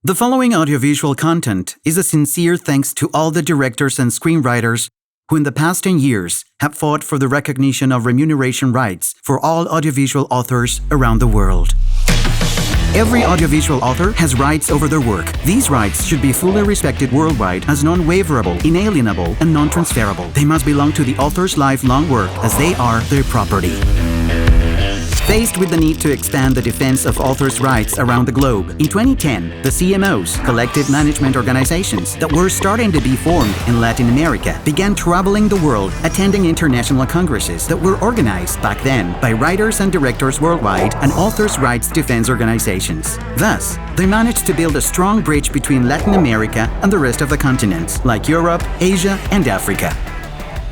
The following audiovisual content is a sincere thanks to all the directors and screenwriters who in the past 10 years have fought for the recognition of remuneration rights for all audiovisual authors around the world. Every audiovisual author has rights over their work. These rights should be fully respected worldwide as non-waiverable, inalienable, and non-transferable. They must belong to the author's lifelong work as they are their property. Faced with the need to expand the defense of authors' rights around the globe, in 2010, the CMOs, collective management organizations, that were starting to be formed in Latin America, began traveling the world, attending international congresses that were organized back then by writers and directors worldwide and authors' rights defense organizations. Thus, they managed to build a strong bridge between Latin America and the rest of the continents, like Europe, Asia, and Africa.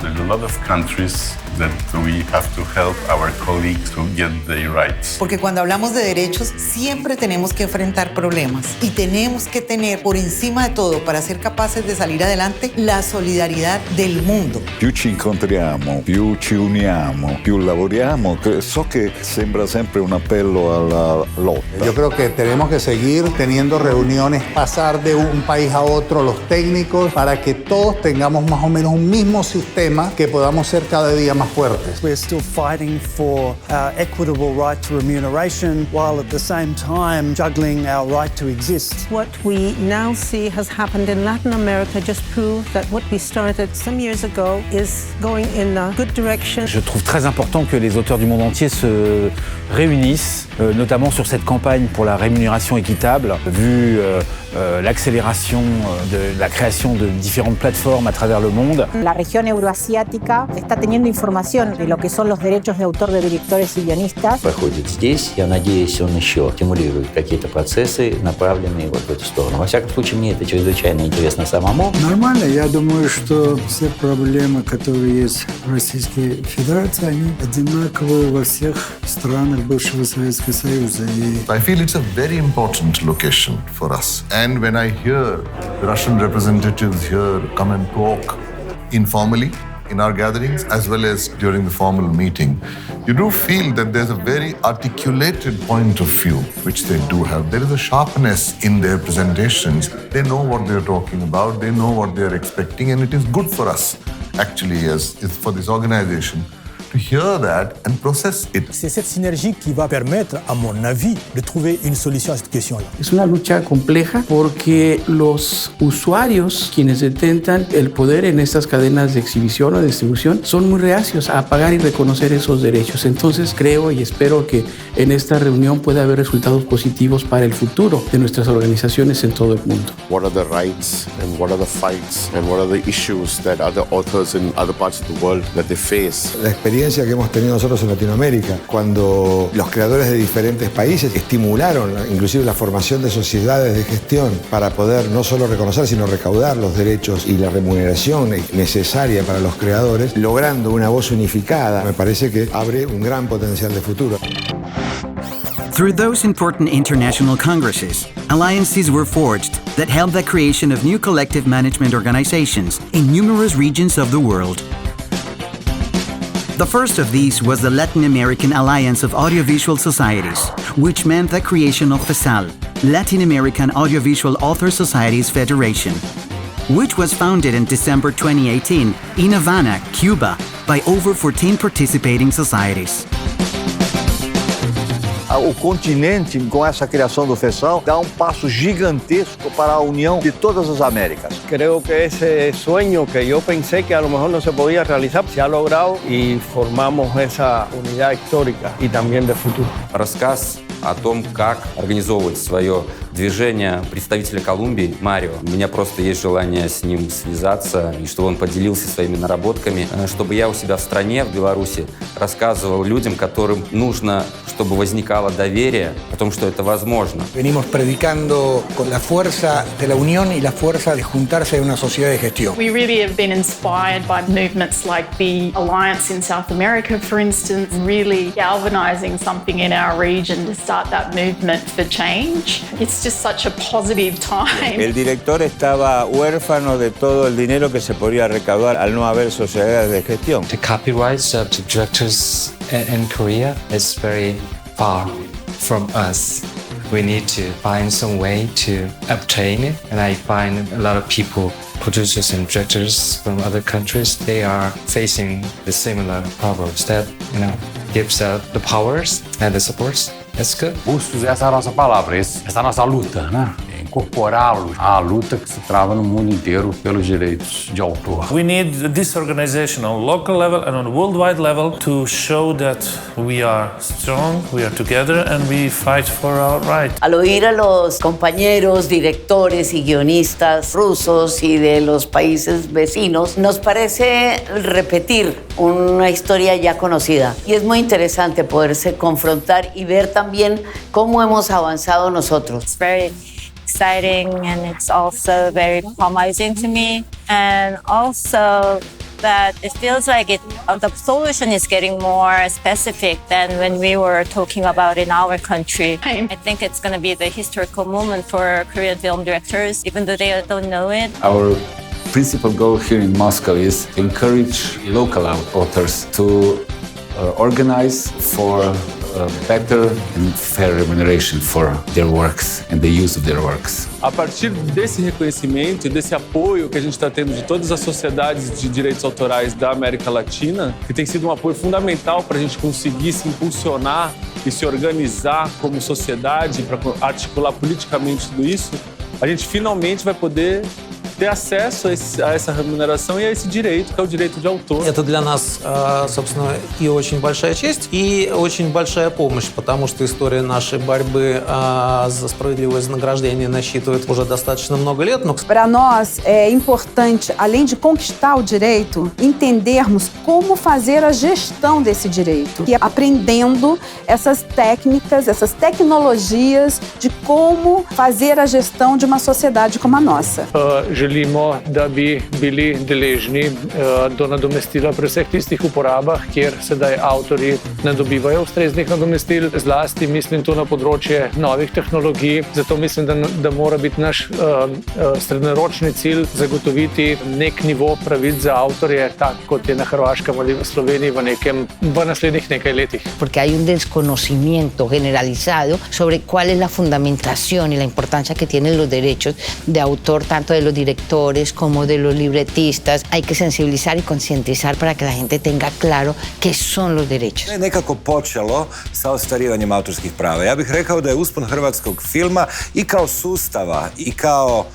There's a lot of countries that we have to help our colleagues to get their rights. Porque cuando hablamos de derechos, siempre tenemos que enfrentar problemas y tenemos que tener por encima de todo, para ser capaces de salir adelante, la solidaridad del mundo. Più ci incontriamo, più ci uniamo, più lavoriamo. So che sembra sempre un appello alla lotta. Yo creo que tenemos que seguir teniendo reuniones, pasar de un país a otro los técnicos para que todos tengamos más o menos un mismo sistema que podamos ser cada día más fuertes. We're still fighting for our equitable right to remuneration while at the same time juggling our right to exist. What we now see has happened in Latin America just proved that what we started some years ago is going in a good direction. Je trouve très important que les auteurs du monde entier se réunissent, notamment sur cette campagne pour la rémunération équitable, vu l'accélération de la création de différentes plateformes à travers le monde. La región euroasiática está teniendo información de lo que son los derechos de autor de directores y guionistas. Проходит здесь, я надеюсь, он еще стимулирует какие-то процессы, направленные вот в эту сторону. Во всяком случае, мне это чрезвычайно интересно самому. Нормально, я думаю, что все проблемы, которые есть в Российской Федерации, они одинаковые во всех странах бывшего Советского Союза. I feel it's a very important location for us. And when I hear the Russian representatives here come and talk informally in our gatherings, as well as during the formal meeting, you do feel that there's a very articulated point of view, which they do have. There is a sharpness in their presentations. They know what they're talking about, they know what they're expecting, and it is good for us, actually, as for this organization, to hear that and process it. C'est cette synergie qui va permettre, à mon avis, de trouver une solution à cette question-là. Es una lucha compleja porque los usuarios, quienes detentan el poder en estas cadenas de exhibición o de distribución, son muy reacios a pagar y reconocer esos derechos. Entonces creo y espero que en esta reunión pueda haber resultados positivos para el futuro de nuestras organizaciones en todo el mundo. What are the rights and what are the fights and what are the issues that other authors in other parts of the world that they face? La experiencia que hemos tenido nosotros en Latinoamérica, cuando los creadores de diferentes países estimularon inclusive la formación de sociedades de gestión para poder no solo reconocer, sino recaudar los derechos y la remuneración necesaria para los creadores, logrando una voz unificada, me parece que abre un gran potencial de futuro. Through those important international congresses, alliances were forged that helped the creation of new collective management organizations in numerous regions of the world. The first of these was the Latin American Alliance of Audiovisual Societies, which meant the creation of FESAL, Latin American Audiovisual Author Societies Federation, which was founded in December 2018 in Havana, Cuba, by over 14 participating societies. O continente, com essa criação do FESAL, dá passo gigantesco para a união de todas as Américas. Creo que ese sueño que yo pensé que a lo mejor no se podía realizar, se ha logrado y formamos esa unidad histórica y también de futuro. Рассказ о том, как организовывать свое движение представителя Колумбии, Марио. У меня просто есть желание с ним связаться, и чтобы он поделился своими наработками, чтобы я у себя в стране, в Беларуси, рассказывал людям, которым нужно, чтобы возникало доверие о том, что это возможно. Venimos predicando con la fuerza de la unión y la fuerza de juntarse en una sociedad de gestión. We really have been inspired by movements like the Alliance in South America, for instance, really galvanizing something in our region to start that movement for change. It's just such a positive time. El director estaba huérfano de todo el dinero que se podía recaudar al no haber sociedades de gestión. The copyrights to directors in Korea is very far from us. we need to find some way to obtain it. And I find a lot of people, producers and directors from other countries, they are facing the similar problems that, gives the powers and the supports. That's good. Custos, essa é a nossa palavra, essa é a nossa luta, né? Incorporá-los à luta que se trava no mundo inteiro pelos direitos de autor. We need this organization on local level and on worldwide level to show that we are strong, we are together and we fight for our right. Al oír a los compañeros, directores y guionistas rusos y de los países vecinos, nos parece repetir una historia ya conocida. Y es muy interesante poderse confrontar y ver también cómo hemos avanzado nosotros. It's very exciting and it's also very promising to me, and also that it feels like the solution is getting more specific than when we were talking about in our country. I think it's going to be the historical moment for Korean film directors, even though they don't know it. Our principal goal here in Moscow is to encourage local authors to organize for better and fair remuneration for their works and the use of their works. A partir desse reconhecimento e desse apoio que a gente está tendo de todas as sociedades de direitos autorais da América Latina, que tem sido um apoio fundamental para a gente conseguir se impulsionar e se organizar como sociedade, para articular politicamente tudo isso, a gente finalmente vai poder ter acesso a essa remuneração и a esse диреito, que é o диреito de autor. Это для нас, собственно, и очень большая честь, и очень большая помощь, потому что история нашей борьбы за справедливое вознаграждение насчитывает уже достаточно много лет. Para nós é importante, além de conquistar o direito, entendermos como fazer a gestão desse direito, e aprendendo essas técnicas, essas tecnologias de como fazer a gestão de uma sociedade como a nossa. Želimo, da bi bili deležni do nadomestila pri vseh tistih uporabah, kjer sedaj avtorji ne dobivajo ustreznih nadomestil. Zlasti mislim tu na področje novih tehnologij. Zato mislim, da mora biti naš srednjeročni cilj zagotoviti nek nivo pravic za avtorje, tak kot je na Hrvaškem ali v Sloveniji v naslednjih nekaj letih. Porque hay un desconocimiento generalizado sobre cuál es la fundamentación y la importancia que tienen los derechos de autor, tanto de los directores como de los libretistas. Hay que sensibilizar y concientizar para que la gente tenga claro qué son los derechos. Je nekako počelo sa ostvarivanjem autorskih prava. Ja bih rekao da je uspon hrvatskog filma i kao sustava i kao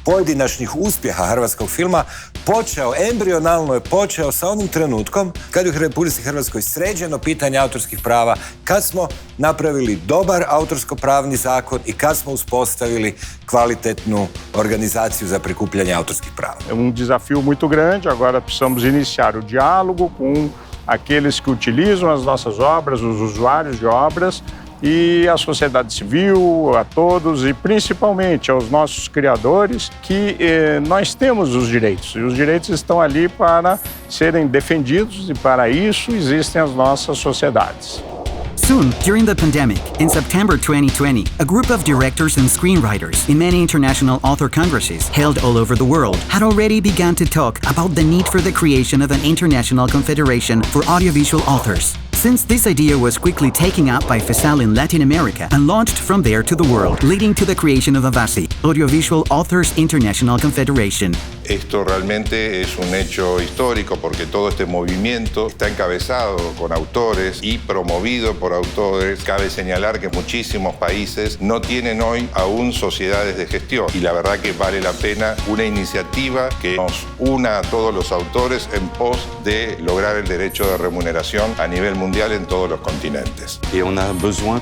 pojedinačnih uspjeha hrvatskog filma embrionalno je počeo sa onim trenutkom kad je u Republici Hrvatskoj sređeno pitanje autorskih prava, kad smo napravili dobar autorsko-pravni zakon i kad smo uspostavili kvalitetnu organizaciju za prikupljanje autorskih prava. É desafio muito grande, agora precisamos iniciar o diálogo com aqueles que utilizam as nossas obras, os usuários de obras, e a sociedade civil, a todos e principalmente aos nossos criadores, que nós temos os direitos. E os direitos estão ali para serem defendidos e para isso existem as nossas sociedades. Soon, during the pandemic, in September 2020, a group of directors and screenwriters in many international author congresses held all over the world had already begun to talk about the need for the creation of an international confederation for audiovisual authors. Since this idea was quickly taken up by FESAL in Latin America and launched from there to the world, leading to the creation of AVACI, Audiovisual Authors International Confederation. Esto realmente es un hecho histórico porque todo este movimiento está encabezado con autores y promovido por autores. Cabe señalar que muchísimos países no tienen hoy aún sociedades de gestión y la verdad que vale la pena una iniciativa que nos una a todos los autores en pos de lograr el derecho de remuneración a nivel mundial en todos los continentes. Et on a besoin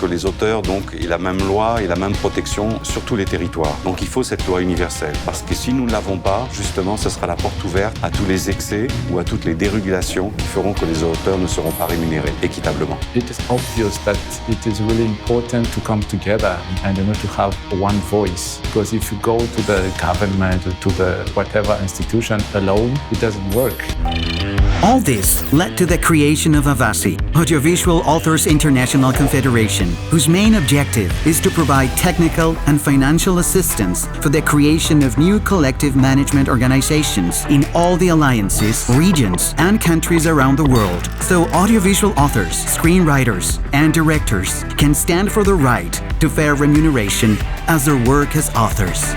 que les auteurs aient la même loi et la même protection sur tous les territoires. Donc il faut cette loi universelle parce que si nous ne l'avons pas, justement, ce sera la porte ouverte à tous les excès ou à toutes les dérégulations qui feront que les auteurs ne seront pas rémunérés équitablement. It is obvious that it is really important to come together and to have one voice. Because if you go to the government, to the whatever institution alone, it doesn't work. All this led to the creation of AVACI, Audiovisual Authors International Confederation, whose main objective is to provide technical and financial assistance for the creation of new collective management organizations in all the alliances, regions, and countries around the world, so audiovisual authors, screenwriters, and directors can stand for the right to fair remuneration as their work as authors.